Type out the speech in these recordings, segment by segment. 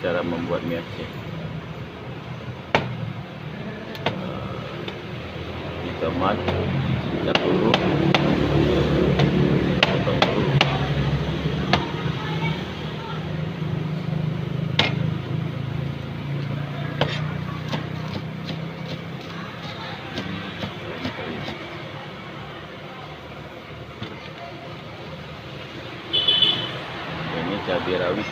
cara membuat mie Aceh. Ini tomat, campur dulu, potong dulu. Ini cabai rawit.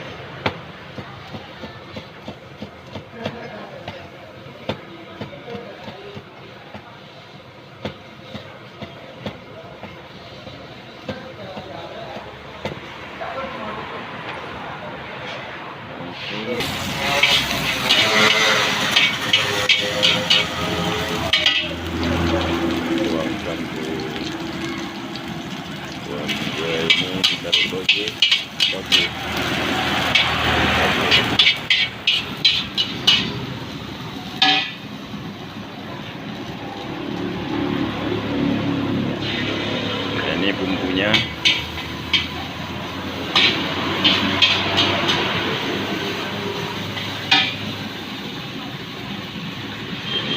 Tuangkan ke ini ditaruh doge bagus. Ini bumbunya.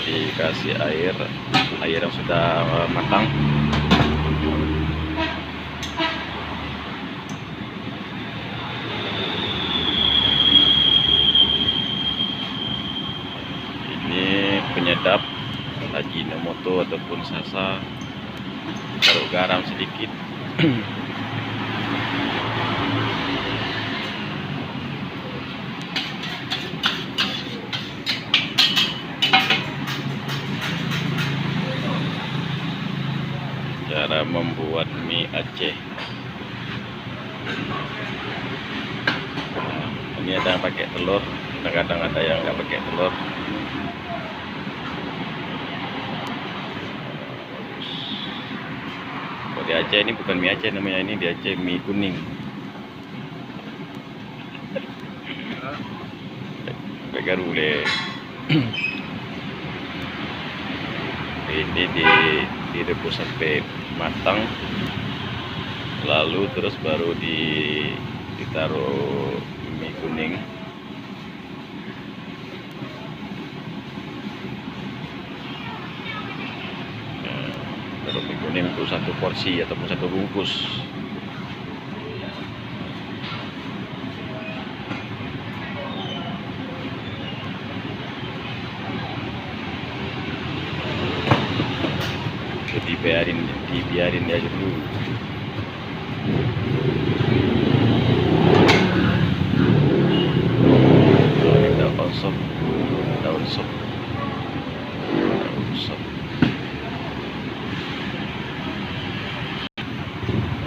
Dikasih air yang sudah matang. Ini penyedap Ajinomoto ataupun sasa, taruh garam sedikit. Cara membuat mie Aceh. Ini ada yang pakai telur, kadang-kadang ada yang nggak pakai telur. Kalau di Aceh ini bukan mie Aceh namanya, ini di Aceh mie kuning. Garule. Ini direbus sampai matang, lalu terus baru ditaruh mie kuning. Taruh mie kuning untuk satu porsi ataupun satu bungkus. Dibiarin aja dulu. Daun sop.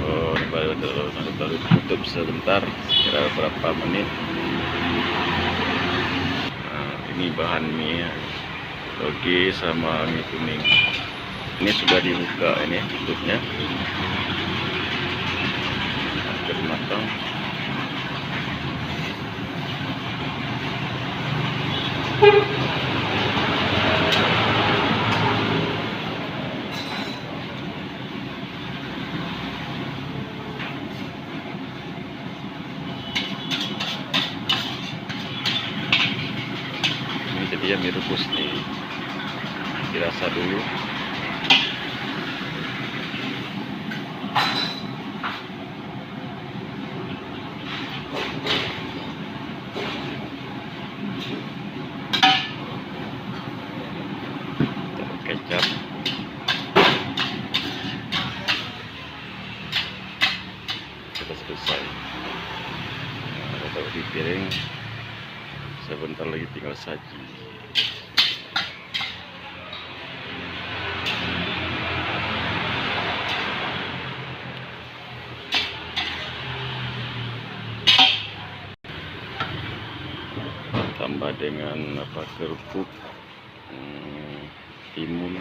Oh, baru tutup sebentar, kira berapa menit. Nah, ini bahan mie toge sama mie kuning. Ini sudah dibuka, ini tutupnya hampir matang. Ini jadi yang direbus nih, dirasa dulu. Kecap, sudah selesai. Nah, taruh di piring, sebentar lagi tinggal saji. Tambah dengan kerupuk timun.